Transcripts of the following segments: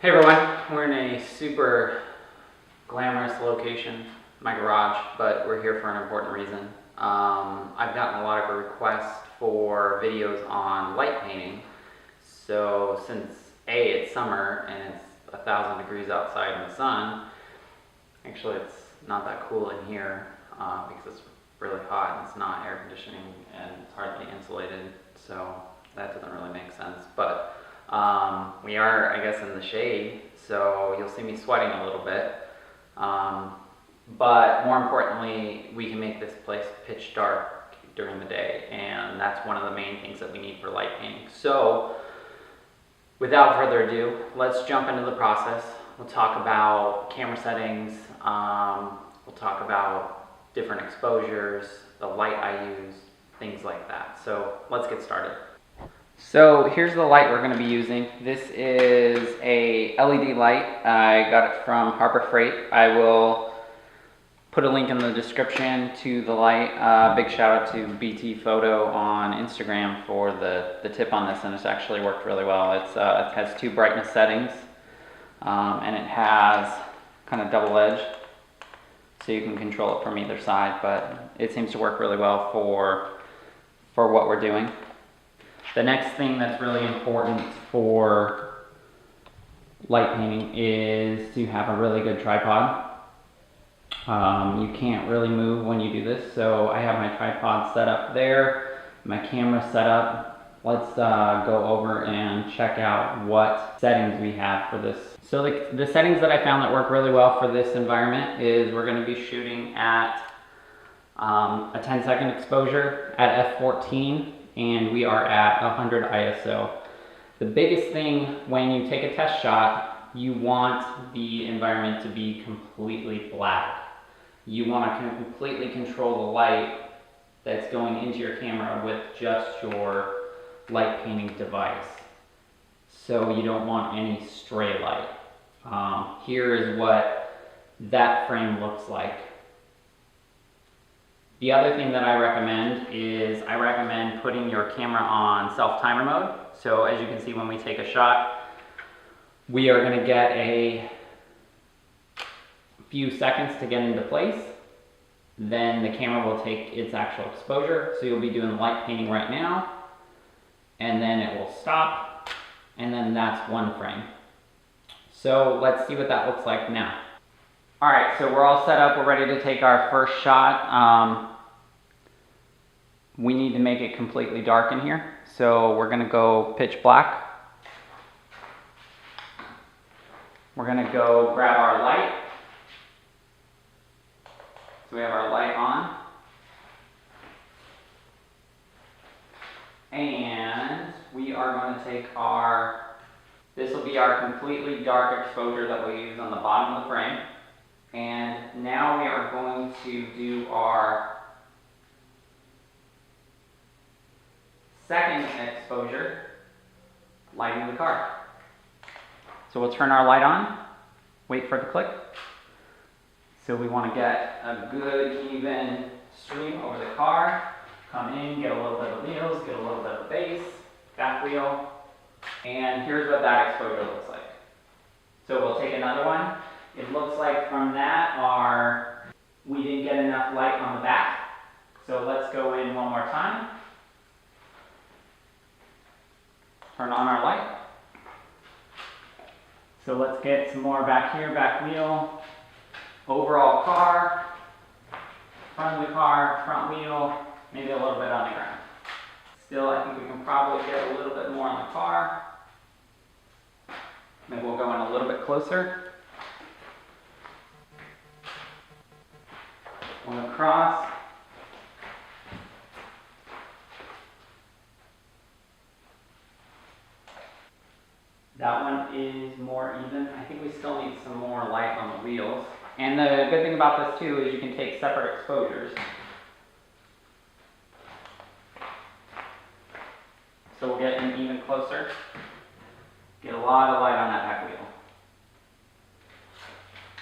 Hey everyone, we're in a super glamorous location, my garage, but we're here for an important reason. I've gotten a lot of requests for videos on light painting. So since it's summer and it's 1,000 degrees outside in the sun, actually it's not that cool in here because it's really hot and it's not air conditioning and it's hardly insulated, so that doesn't really make sense. But we are, I guess, in the shade, so you'll see me sweating a little bit. But more importantly, we can make this place pitch dark during the day, and that's one of the main things that we need for light painting. So without further ado, let's jump into the process. We'll talk about camera settings, we'll talk about different exposures, the light I use, things like that. So let's get started. So here's the light we're going to be using. This is a LED light. I got it from Harbor Freight. I will put a link in the description to the light. Big shout out to BT Photo on Instagram for the tip on this, and it's actually worked really well. It has two brightness settings, and it has kind of double edge, so you can control it from either side, but it seems to work really well for what we're doing. The next thing that's really important for light painting is to have a really good tripod. You can't really move when you do this, so I have my tripod set up there, my camera set up. Let's go over and check out what settings we have for this. So the settings that I found that work really well for this environment is we're going to be shooting at a 10-second exposure at f/14. And we are at 100 ISO. The biggest thing when you take a test shot, you want the environment to be completely black. You want to completely control the light that's going into your camera with just your light painting device. So you don't want any stray light. Here is what that frame looks like. The other thing that I recommend is I recommend putting your camera on self-timer mode. So as you can see, when we take a shot, we are going to get a few seconds to get into place. Then the camera will take its actual exposure. So you'll be doing light painting right now, and then it will stop, and then that's one frame. So let's see what that looks like now. All right, so we're all set up. We're ready to take our first shot. We need to make it completely dark in here. So we're gonna go pitch black. We're gonna go grab our light. So we have our light on. And we are gonna take this will be our completely dark exposure that we'll use on the bottom of the frame. And now we are going to do our second exposure, lighting the car. So we'll turn our light on, wait for it to click. So we want to get a good even stream over the car, come in, get a little bit of wheels, get a little bit of base, back wheel, and here's what that exposure looks like. So we'll take another one. It looks like from that we didn't get enough light on the back. So let's go in one more time. Turn on our light. So let's get some more back here, back wheel, overall car, front of the car, front wheel, maybe a little bit on the ground. Still, I think we can probably get a little bit more on the car. Maybe we'll go in a little bit closer. One across. That one is more even. I think we still need some more light on the wheels. And the good thing about this too is you can take separate exposures. So we'll get in even closer. Get a lot of light on that back wheel.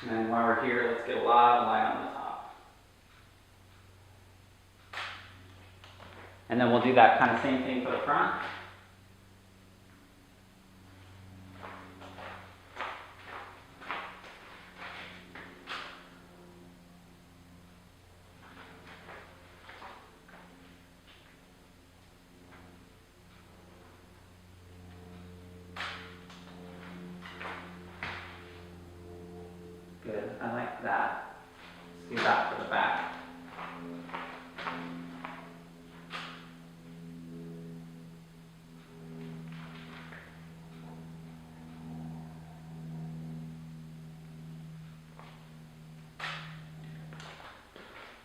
And then while we're here, let's get a lot of light on the top. And then we'll do that kind of same thing for the front. like that. Let's do that for the back.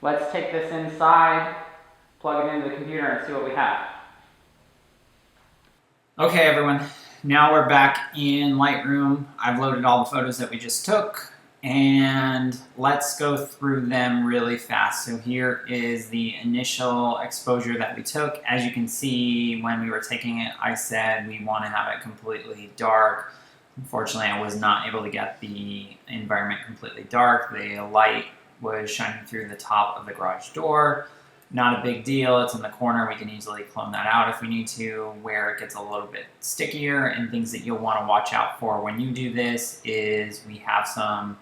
Let's take this inside, plug it into the computer, and see what we have. Okay, everyone. Now we're back in Lightroom. I've loaded all the photos that we just took, and let's go through them really fast. So here is the initial exposure that we took. As you can see, when we were taking it, I said we want to have it completely dark. Unfortunately, I was not able to get the environment completely dark. The light was shining through the top of the garage door. Not a big deal, it's in the corner, we can easily clone that out if we need to. Where it gets a little bit stickier and things that you'll want to watch out for when you do this is we have some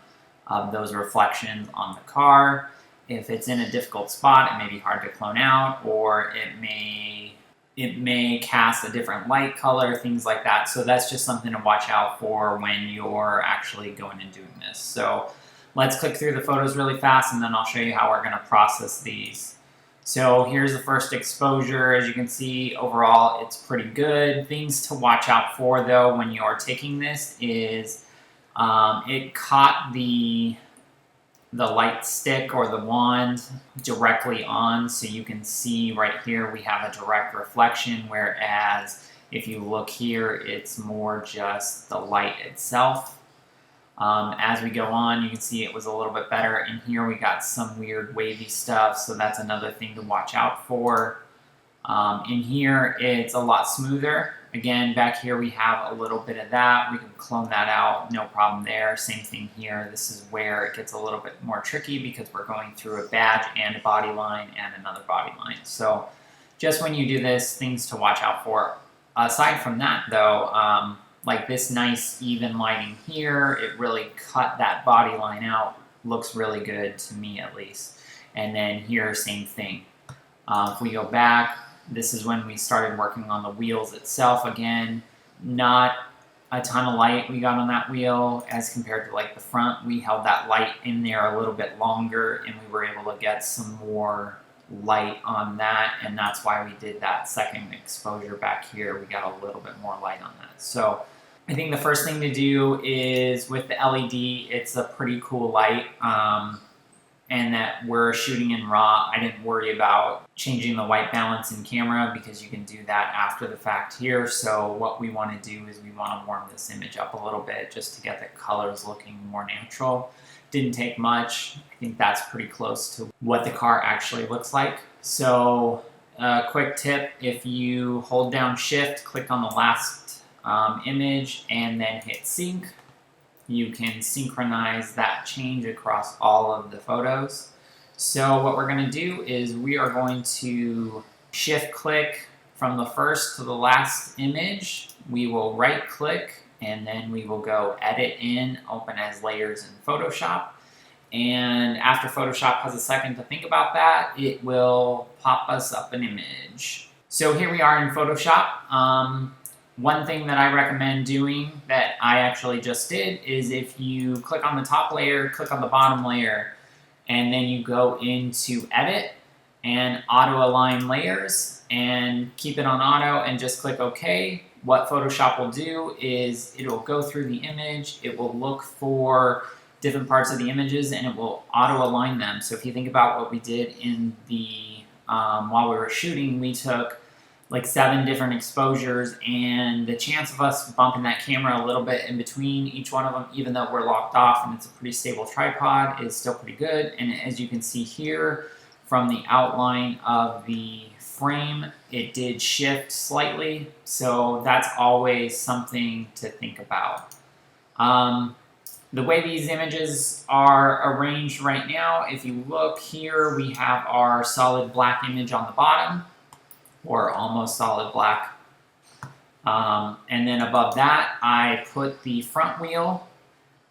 of those reflections on the car. If it's in a difficult spot, it may be hard to clone out, or it may cast a different light color, things like that. So that's just something to watch out for when you're actually going and doing this. So let's click through the photos really fast, and then I'll show you how we're going to process these. So here's the first exposure. As you can see, overall, it's pretty good. Things to watch out for, though, when you're taking this is it caught the light stick or the wand directly on, so you can see right here we have a direct reflection, whereas if you look here, it's more just the light itself. As we go on, you can see it was a little bit better. In here we got some weird wavy stuff, so that's another thing to watch out for. In here it's a lot smoother. Again, back here we have a little bit of that. We can clone that out, no problem there. Same thing here. This is where it gets a little bit more tricky because we're going through a badge and a body line and another body line. So just when you do this, things to watch out for. Aside from that, though, like this nice even lighting here, it really cut that body line out. Looks really good to me, at least. And then here, same thing. If we go back, this is when we started working on the wheels itself. Again, not a ton of light we got on that wheel as compared to like the front. We held that light in there a little bit longer, and we were able to get some more light on that, and that's why we did that second exposure back here. We got a little bit more light on that. So I think the first thing to do is with the LED, it's a pretty cool light, and that we're shooting in RAW. I didn't worry about changing the white balance in camera because you can do that after the fact here. So what we want to do is we want to warm this image up a little bit just to get the colors looking more natural. Didn't take much. I think that's pretty close to what the car actually looks like. So quick tip, if you hold down Shift, click on the last image, and then hit sync, you can synchronize that change across all of the photos. So what we're going to do is we are going to shift click from the first to the last image. We will right click, and then we will go edit in, open as layers in Photoshop. And after Photoshop has a second to think about that, it will pop us up an image. So here we are in Photoshop. One thing that I recommend doing that I actually just did is if you click on the top layer, click on the bottom layer, and then you go into edit and auto align layers and keep it on auto and just click OK. What Photoshop will do is it will go through the image, it will look for different parts of the images, and it will auto align them. So if you think about what we did in the while we were shooting, we took like 7 different exposures, and the chance of us bumping that camera a little bit in between each one of them, even though we're locked off and it's a pretty stable tripod, is still pretty good. And as you can see here from the outline of the frame, it did shift slightly, so that's always something to think about. The way these images are arranged right now, if you look here, we have our solid black image on the bottom, or almost solid black. And then above that, I put the front wheel.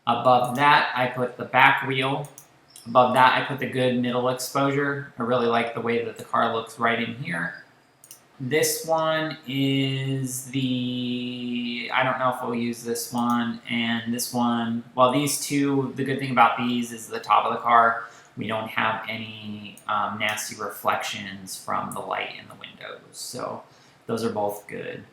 Above that, I put the back wheel. Above that, I put the good middle exposure. I really like the way that the car looks right in here. This one is the, I don't know if we'll use this one, and this one, well, these two, the good thing about these is the top of the car, we don't have any nasty reflections from the light in the windows, so those are both good.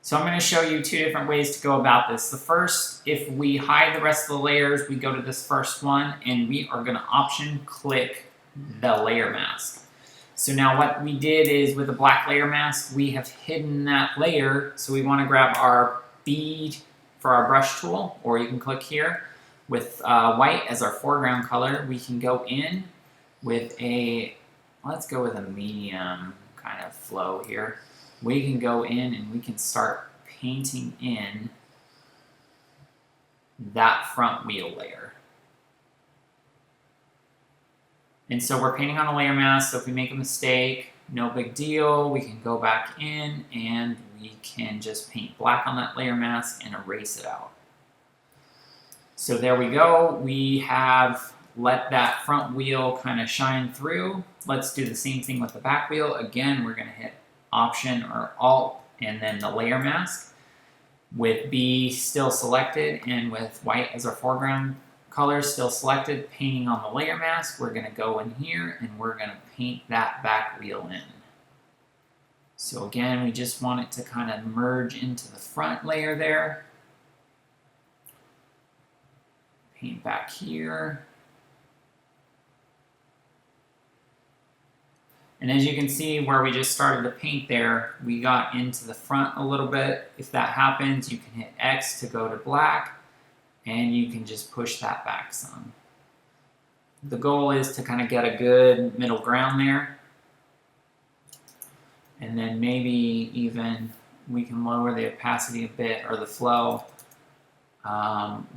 So I'm going to show you two different ways to go about this. The first, if we hide the rest of the layers, we go to this first one, and we are going to option click the layer mask. So now what we did is with the black layer mask, we have hidden that layer. So we want to grab our bead for our brush tool, or you can click here with white as our foreground color. We can go in with a, let's go with a medium kind of flow here. We can go in and we can start painting in that front wheel layer. And so we're painting on a layer mask, so if we make a mistake, no big deal. We can go back in and we can just paint black on that layer mask and erase it out. So there we go. We have let that front wheel kind of shine through. Let's do the same thing with the back wheel. Again, we're going to hit Option or Alt and then the layer mask with B still selected and with white as our foreground color still selected, painting on the layer mask. We're going to go in here and we're going to paint that back wheel in. So again, we just want it to kind of merge into the front layer there. Paint back here. And as you can see where we just started to paint there, we got into the front a little bit. If that happens, you can hit X to go to black. And you can just push that back some. The goal is to kind of get a good middle ground there. And then maybe even we can lower the opacity a bit or the flow.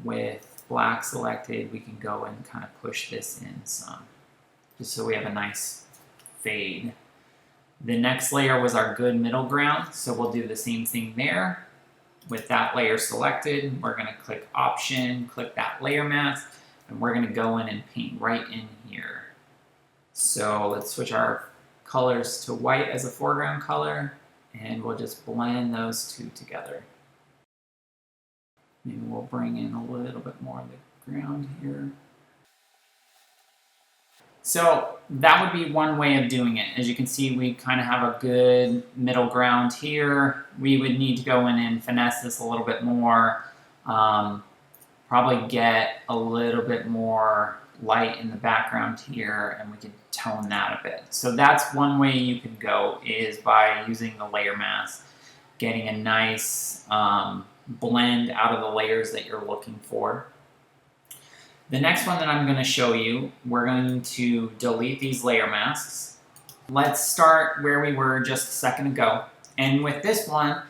With black selected, we can go and kind of push this in some, just so we have a nice fade. The next layer was our good middle ground, so we'll do the same thing there. With that layer selected, we're going to click Option, click that layer mask, and we're going to go in and paint right in here. So let's switch our colors to white as a foreground color, and we'll just blend those two together. Maybe we'll bring in a little bit more of the ground here. So that would be one way of doing it. As you can see, we kind of have a good middle ground here. We would need to go in and finesse this a little bit more. Probably get a little bit more light in the background here, and we can tone that a bit. So that's one way you can go, is by using the layer mask, getting a nice blend out of the layers that you're looking for. The next one that I'm going to show you, we're going to delete these layer masks. Let's start where we were just a second ago. And with this one,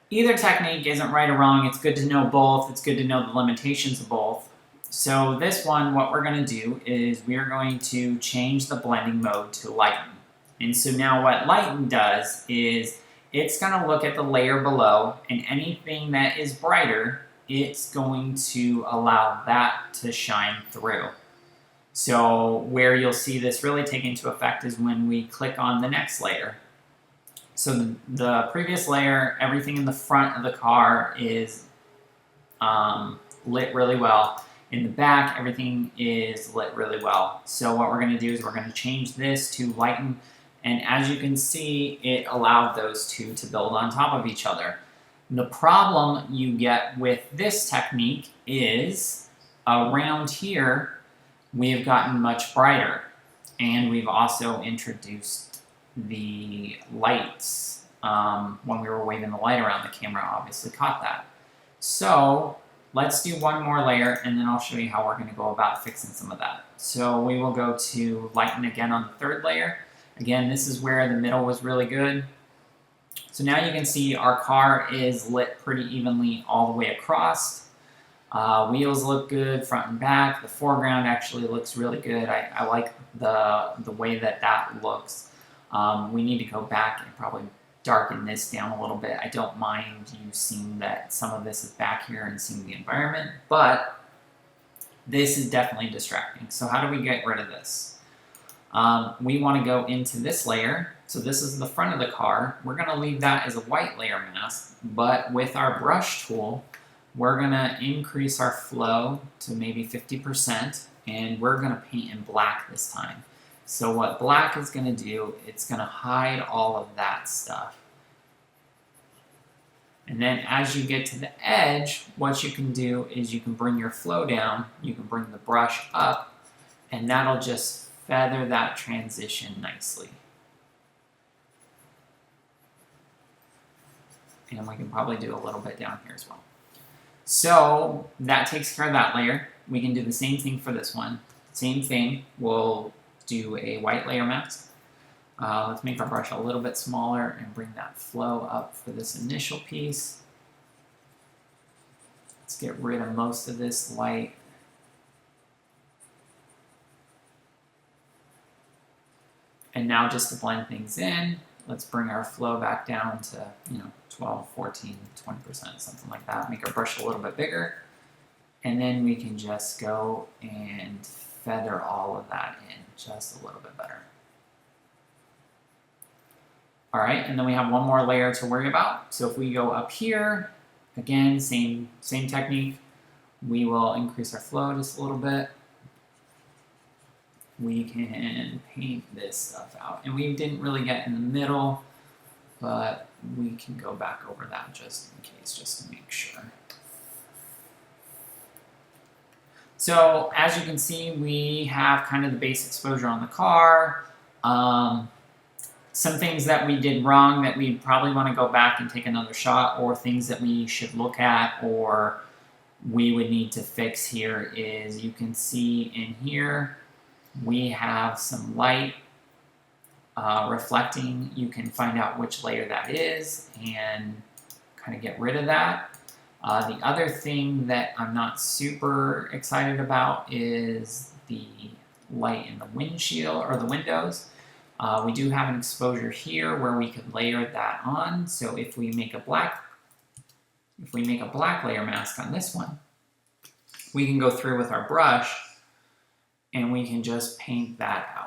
either technique isn't right or wrong. It's good to know both. It's good to know the limitations of both. So this one, what we're going to do is we are going to change the blending mode to lighten. And so now what lighten does is it's going to look at the layer below, and anything that is brighter, it's going to allow that to shine through. So where you'll see this really take into effect is when we click on the next layer. So the previous layer, everything in the front of the car is lit really well. In the back, everything is lit really well. So what we're going to do is we're going to change this to lighten, and as you can see, it allowed those two to build on top of each other. The problem you get with this technique is around here, we have gotten much brighter, and we've also introduced the lights. When we were waving the light around, the camera obviously caught that. So let's do one more layer, and then I'll show you how we're going to go about fixing some of that. So we will go to lighten again on the third layer. Again, this is where the middle was really good. So now you can see our car is lit pretty evenly all the way across. Wheels look good, front and back. The foreground actually looks really good. I like the way that that looks. We need to go back and probably darken this down a little bit. I don't mind you seeing that some of this is back here and seeing the environment, but this is definitely distracting. So how do we get rid of this? We want to go into this layer, So this is the front of the car. We're gonna leave that as a white layer mask, but with our brush tool, we're gonna increase our flow to maybe 50%, and we're gonna paint in black this time. So what black is gonna do, it's gonna hide all of that stuff. And then as you get to the edge, what you can do is you can bring your flow down, you can bring the brush up, and that'll just feather that transition nicely. And we can probably do a little bit down here as well. So that takes care of that layer. We can do the same thing for this one. Same thing, we'll do a white layer mask. Let's make our brush a little bit smaller and bring that flow up for this initial piece. Let's get rid of most of this light. And now just to blend things in, let's bring our flow back down to, 12, 14, 20%, something like that. Make our brush a little bit bigger. And then we can just go and feather all of that in just a little bit better. All right, and then we have one more layer to worry about. So if we go up here, again, same technique. We will increase our flow just a little bit. We can paint this stuff out. And we didn't really get in the middle, but we can go back over that just in case, just to make sure. So as you can see, we have kind of the base exposure on the car. Some things that we did wrong that we probably want to go back and take another shot, or things that we should look at or we would need to fix here is you can see in here we have some light reflecting. You can find out which layer that is and kind of get rid of that. The other thing that I'm not super excited about is the light in the windshield or the windows. We do have an exposure here where we could layer that on. So if we make a black layer mask on this one, we can go through with our brush and we can just paint that out.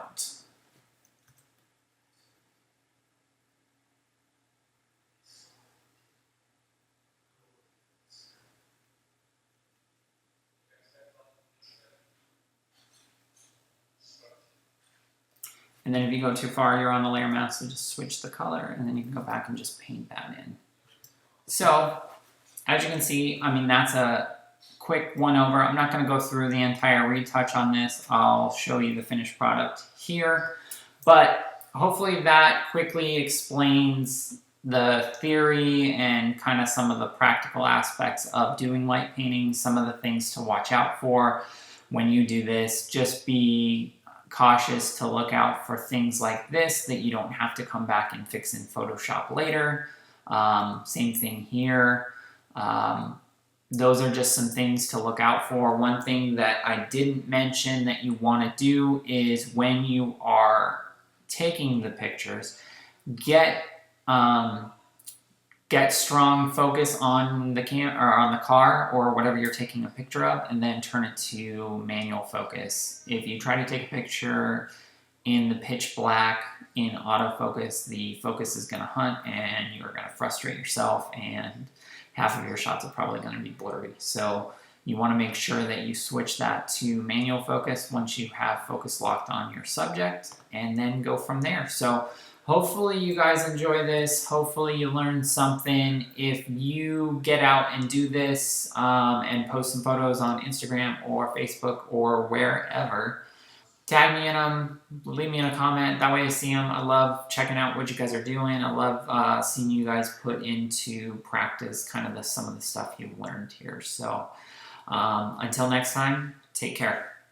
And then if you go too far, you're on the layer mask, so just switch the color, and then you can go back and just paint that in. So, as you can see, I mean, that's a quick one-over. I'm not going to go through the entire retouch on this. I'll show you the finished product here. But hopefully that quickly explains the theory and kind of some of the practical aspects of doing light painting, some of the things to watch out for when you do this. Just be cautious to look out for things like this that you don't have to come back and fix in Photoshop later. Same thing here. Those are just some things to look out for. One thing that I didn't mention that you want to do is when you are taking the pictures, get strong focus on the car or whatever you're taking a picture of, and then turn it to manual focus. If you try to take a picture in the pitch black in autofocus, the focus is going to hunt and you're going to frustrate yourself, and half of your shots are probably going to be blurry. So you want to make sure that you switch that to manual focus once you have focus locked on your subject, and then go from there. So hopefully you guys enjoy this. Hopefully you learned something. If you get out and do this and post some photos on Instagram or Facebook or wherever, tag me in them, leave me in a comment. That way I see them. I love checking out what you guys are doing. I love seeing you guys put into practice kind of some of the stuff you've learned here. So until next time, take care.